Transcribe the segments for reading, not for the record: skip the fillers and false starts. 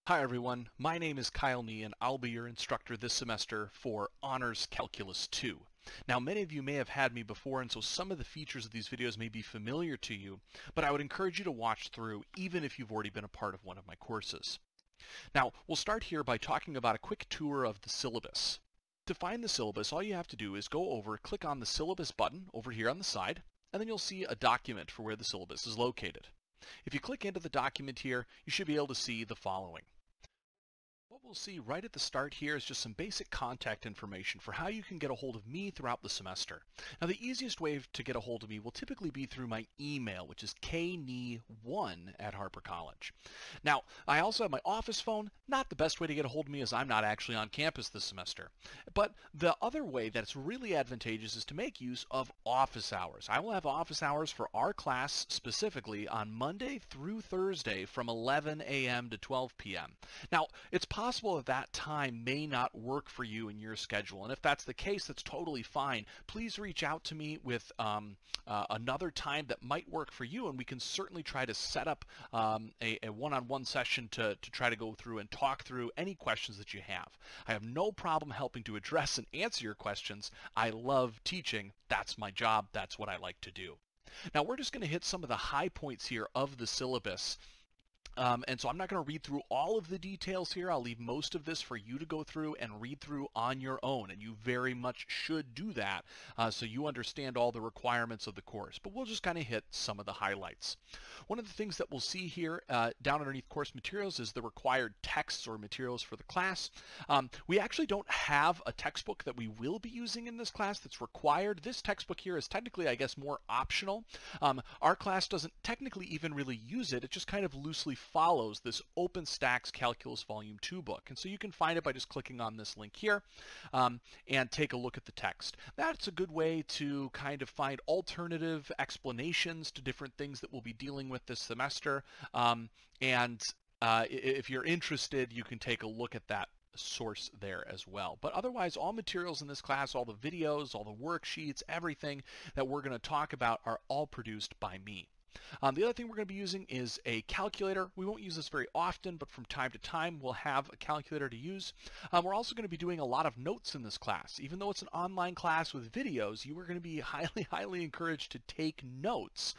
Hi everyone, my name is Kyle Nee and I'll be your instructor this semester for Honors Calculus 2. Now many of you may have had me before, and so some of the features of these videos may be familiar to you, but I would encourage you to watch through even if you've already been a part of one of my courses. Now we'll start here by talking about a quick tour of the syllabus. To find the syllabus, all you have to do is go over, click on the syllabus button over here on the side, and then you'll see a document for where the syllabus is located. If you click into the document here, you should be able to see the following. What we'll see right at the start here is just some basic contact information for how you can get a hold of me throughout the semester. Now the easiest way to get a hold of me will typically be through my email, which is knee1@Harper College. Now I also have my office phone. Not the best way to get a hold of me as I'm not actually on campus this semester. But the other way that's really advantageous is to make use of office hours. I will have office hours for our class specifically on Monday through Thursday from 11 a.m. to 12 p.m. Now it's possible that time may not work for you in your schedule, and if that's the case, that's totally fine. Please reach out to me with another time that might work for you, and we can certainly try to set up a one-on-one session to try to go through and talk through any questions that you have. I have no problem helping to address and answer your questions. I love teaching. That's my job. That's what I like to do. Now we're just going to hit some of the high points here of the syllabus. And so I'm not going to read through all of the details here. I'll leave most of this for you to go through and read through on your own, and you very much should do that so you understand all the requirements of the course. But we'll just kind of hit some of the highlights. One of the things that we'll see here down underneath course materials is the required texts or materials for the class. We actually don't have a textbook that we will be using in this class that's required. This textbook here is technically, I guess, more optional. Our class doesn't technically even really use it. It just kind of loosely follows this OpenStax Calculus Volume 2 book. And so you can find it by just clicking on this link here and take a look at the text. That's a good way to kind of find alternative explanations to different things that we'll be dealing with this semester. If you're interested, you can take a look at that source there as well. But otherwise, all materials in this class, all the videos, all the worksheets, everything that we're going to talk about are all produced by me. The other thing we're going to be using is a calculator. We won't use this very often, but from time to time we'll have a calculator to use. We're also going to be doing a lot of notes in this class. Even though it's an online class with videos, you are going to be highly encouraged to take notes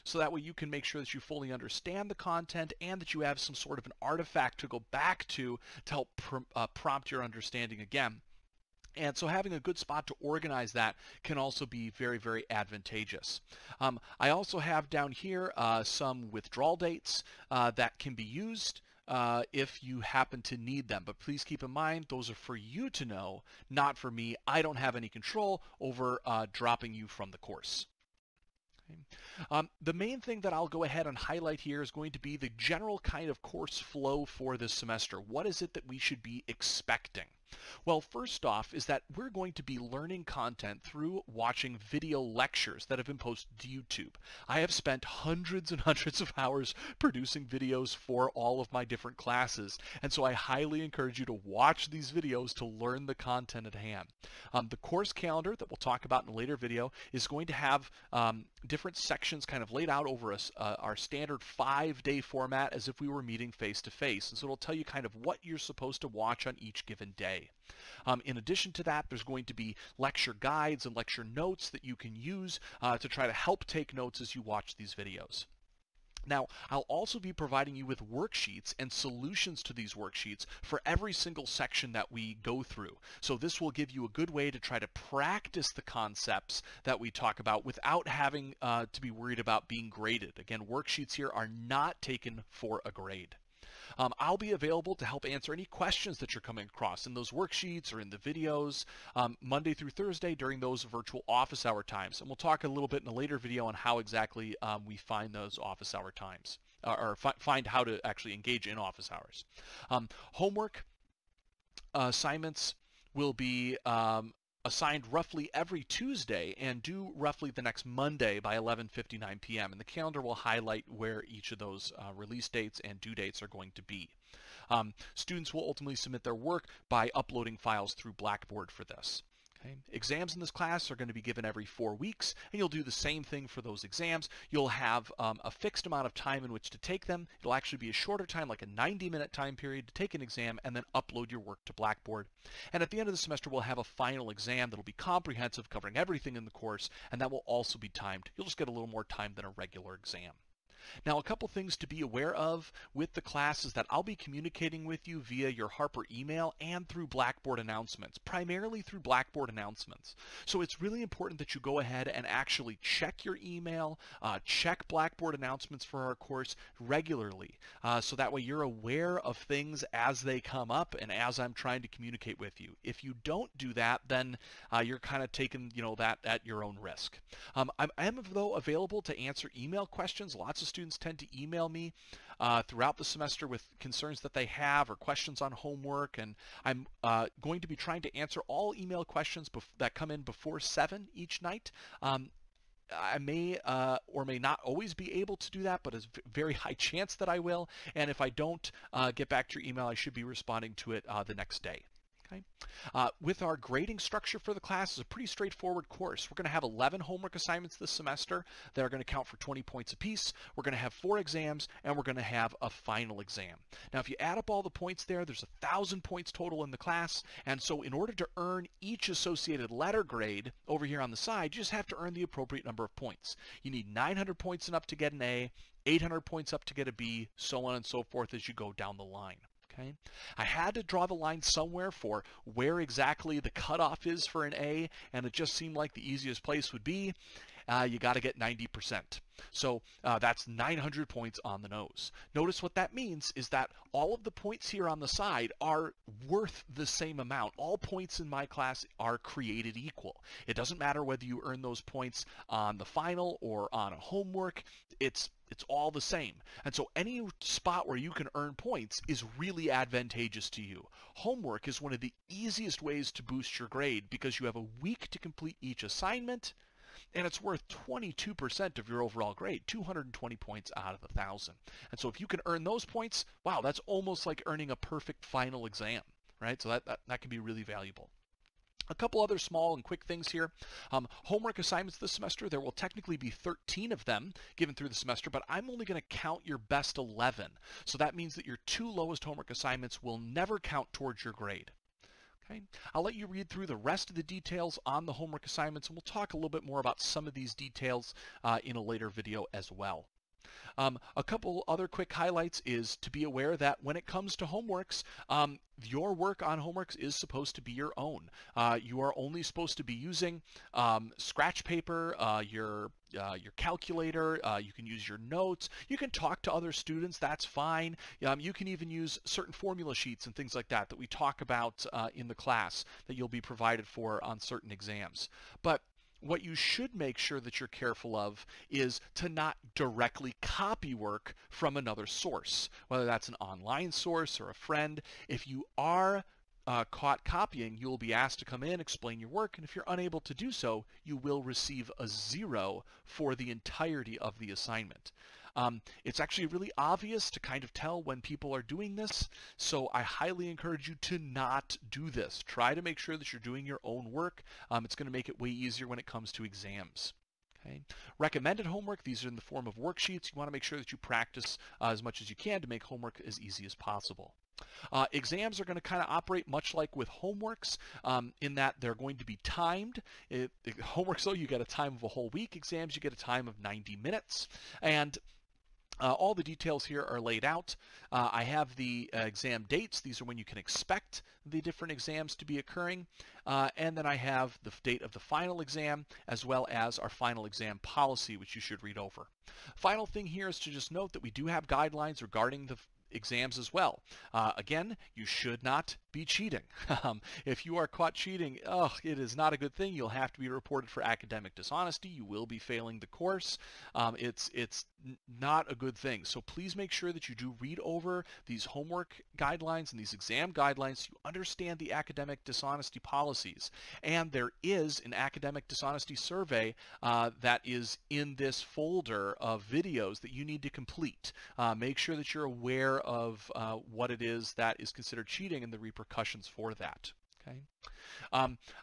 so that way you can make sure that you fully understand the content and that you have some sort of an artifact to go back to help prompt your understanding again. And so having a good spot to organize that can also be very advantageous. I also have down here some withdrawal dates that can be used if you happen to need them. But please keep in mind, those are for you to know, not for me. I don't have any control over dropping you from the course. The main thing that I'll go ahead and highlight here is going to be the general kind of course flow for this semester. What is it that we should be expecting? Well, first off is that we're going to be learning content through watching video lectures that have been posted to YouTube. I have spent hundreds and hundreds of hours producing videos for all of my different classes, and so I highly encourage you to watch these videos to learn the content at hand. The course calendar that we'll talk about in a later video is going to have different sections kind of laid out over our standard 5-day format as if we were meeting face-to-face, and so it'll tell you kind of what you're supposed to watch on each given day. In addition to that, there's going to be lecture guides and lecture notes that you can use to try to help take notes as you watch these videos. Now, I'll also be providing you with worksheets and solutions to these worksheets for every single section that we go through. So this will give you a good way to try to practice the concepts that we talk about without having to be worried about being graded. Again, worksheets here are not taken for a grade. I'll be available to help answer any questions that you're coming across in those worksheets or in the videos Monday through Thursday during those virtual office hour times. And we'll talk a little bit in a later video on how exactly we find those office hour times or find how to actually engage in office hours. Homework assignments will be assigned roughly every Tuesday and due roughly the next Monday by 11:59 p.m. and the calendar will highlight where each of those release dates and due dates are going to be. Students will ultimately submit their work by uploading files through Blackboard for this. Okay. Exams in this class are going to be given every 4 weeks, and you'll do the same thing for those exams. You'll have a fixed amount of time in which to take them. It'll actually be a shorter time, like a 90-minute time period to take an exam and then upload your work to Blackboard. And at the end of the semester, we'll have a final exam that'll be comprehensive, covering everything in the course, and that will also be timed. You'll just get a little more time than a regular exam. Now, a couple things to be aware of with the class is that I'll be communicating with you via your Harper email and through Blackboard announcements, primarily through Blackboard announcements. So it's really important that you go ahead and actually check your email, check Blackboard announcements for our course regularly, so that way you're aware of things as they come up and as I'm trying to communicate with you. If you don't do that, then you're kind of taking that at your own risk. I am, though, available to answer email questions. Lots of students tend to email me throughout the semester with concerns that they have or questions on homework, and I'm going to be trying to answer all email questions that come in before 7 each night. I may or may not always be able to do that, but it's a very high chance that I will, and if I don't get back to your email, I should be responding to it the next day. Okay. With our grading structure for the class, it's a pretty straightforward course. We're going to have 11 homework assignments this semester that are going to count for 20 points apiece. We're going to have 4 exams, and we're going to have a final exam. Now, if you add up all the points there's 1,000 points total in the class, and so in order to earn each associated letter grade over here on the side, you just have to earn the appropriate number of points. You need 900 points and up to get an A, 800 points up to get a B, so on and so forth as you go down the line. Okay. I had to draw the line somewhere for where exactly the cutoff is for an A, and it just seemed like the easiest place would be you got to get 90%. So that's 900 points on the nose. Notice what that means is that all of the points here on the side are worth the same amount. All points in my class are created equal. It doesn't matter whether you earn those points on the final or on a homework. It's all the same. And so any spot where you can earn points is really advantageous to you. Homework is one of the easiest ways to boost your grade because you have a week to complete each assignment, and it's worth 22% of your overall grade, 220 points out of 1,000. And so if you can earn those points, wow, that's almost like earning a perfect final exam, right? So that can be really valuable. A couple other small and quick things here. Homework assignments this semester, there will technically be 13 of them given through the semester, but I'm only going to count your best 11. So that means that your 2 lowest homework assignments will never count towards your grade. Okay. I'll let you read through the rest of the details on the homework assignments, and we'll talk a little bit more about some of these details in a later video as well. A couple other quick highlights is to be aware that when it comes to homeworks, your work on homeworks is supposed to be your own. You are only supposed to be using scratch paper, your calculator, you can use your notes, you can talk to other students, that's fine. You can even use certain formula sheets and things like that we talk about in the class that you'll be provided for on certain exams. But what you should make sure that you're careful of is to not directly copy work from another source, whether that's an online source or a friend. If you are caught copying, you will be asked to come in, explain your work, and if you're unable to do so, you will receive a 0 for the entirety of the assignment. It's actually really obvious to kind of tell when people are doing this, so I highly encourage you to not do this. Try to make sure that you're doing your own work. It's going to make it way easier when it comes to exams. Okay. Recommended homework, these are in the form of worksheets. You want to make sure that you practice as much as you can to make homework as easy as possible. Exams are going to kind of operate much like with homeworks in that they're going to be timed. Homeworks, though, you get a time of a whole week. Exams, you get a time of 90 minutes. And all the details here are laid out. I have the exam dates. These are when you can expect the different exams to be occurring. And then I have the date of the final exam as well as our final exam policy, which you should read over. Final thing here is to just note that we do have guidelines regarding the exams as well. Again, you should not be cheating. If you are caught cheating, it is not a good thing. You'll have to be reported for academic dishonesty. You will be failing the course. It's not a good thing. So please make sure that you do read over these homework guidelines and these exam guidelines so you understand the academic dishonesty policies. And there is an academic dishonesty survey that is in this folder of videos that you need to complete. Make sure that you're aware of what it is that is considered cheating and the repercussions for that. Okay.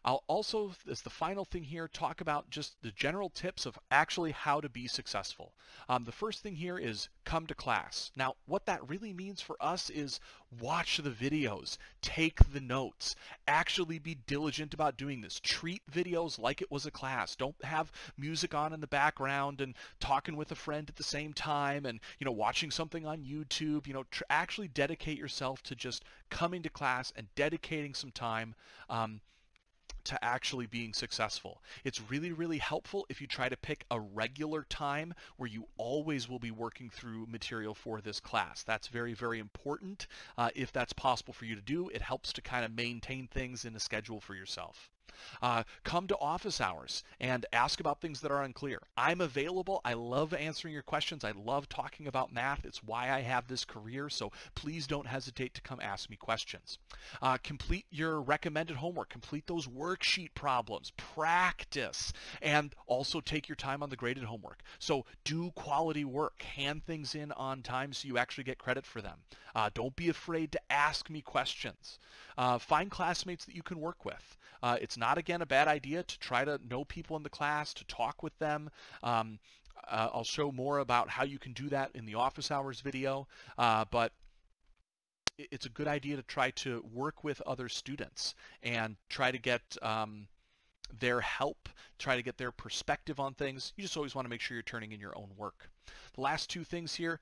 I'll also, as the final thing here, talk about just the general tips of actually how to be successful. The first thing here is come to class. Now, what that really means for us is watch the videos, take the notes, actually be diligent about doing this. Treat videos like it was a class. Don't have music on in the background and talking with a friend at the same time and, watching something on YouTube. Actually dedicate yourself to just coming to class and dedicating some time to actually being successful. It's really, really helpful if you try to pick a regular time where you always will be working through material for this class. That's very, very important. If that's possible for you to do, it helps to kind of maintain things in a schedule for yourself. Come to office hours and ask about things that are unclear. I'm available. I love answering your questions. I love talking about math. It's why I have this career, so please don't hesitate to come ask me questions. Complete your recommended homework. Complete those worksheet problems. Practice. And also take your time on the graded homework. So do quality work. Hand things in on time so you actually get credit for them. Don't be afraid to ask me questions. Find classmates that you can work with. It's not, again, a bad idea to try to know people in the class, to talk with them. I'll show more about how you can do that in the office hours video, but it's a good idea to try to work with other students and try to get their help, try to get their perspective on things. You just always want to make sure you're turning in your own work. The last two things here,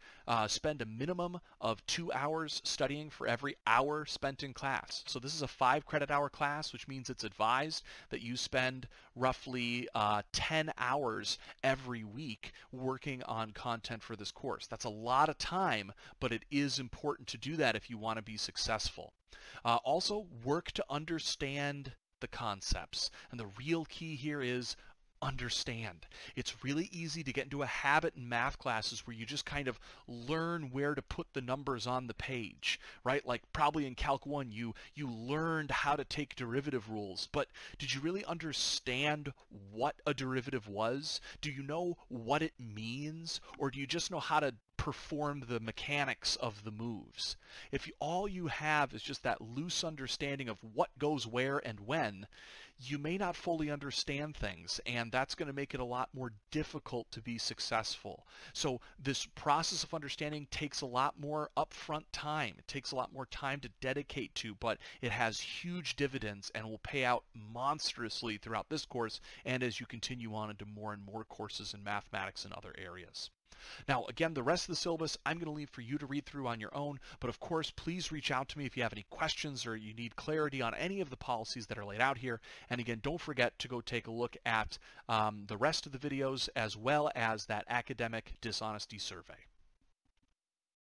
spend a minimum of 2 hours studying for every hour spent in class. So this is a 5 credit hour class, which means it's advised that you spend roughly 10 hours every week working on content for this course. That's a lot of time, but it is important to do that if you want to be successful. Also, work to understand the concepts. And the real key here is understand. It's really easy to get into a habit in math classes where you just kind of learn where to put the numbers on the page, right? Like probably in Calc 1 you learned how to take derivative rules, but did you really understand what a derivative was? Do you know what it means? Or do you just know how to perform the mechanics of the moves? If all you have is just that loose understanding of what goes where and when, you may not fully understand things, and that's going to make it a lot more difficult to be successful. So this process of understanding takes a lot more upfront time. It takes a lot more time to dedicate to, but it has huge dividends and will pay out monstrously throughout this course and as you continue on into more and more courses in mathematics and other areas. Now, again, the rest of the syllabus I'm going to leave for you to read through on your own, but of course, please reach out to me if you have any questions or you need clarity on any of the policies that are laid out here. And again, don't forget to go take a look at the rest of the videos as well as that academic dishonesty survey.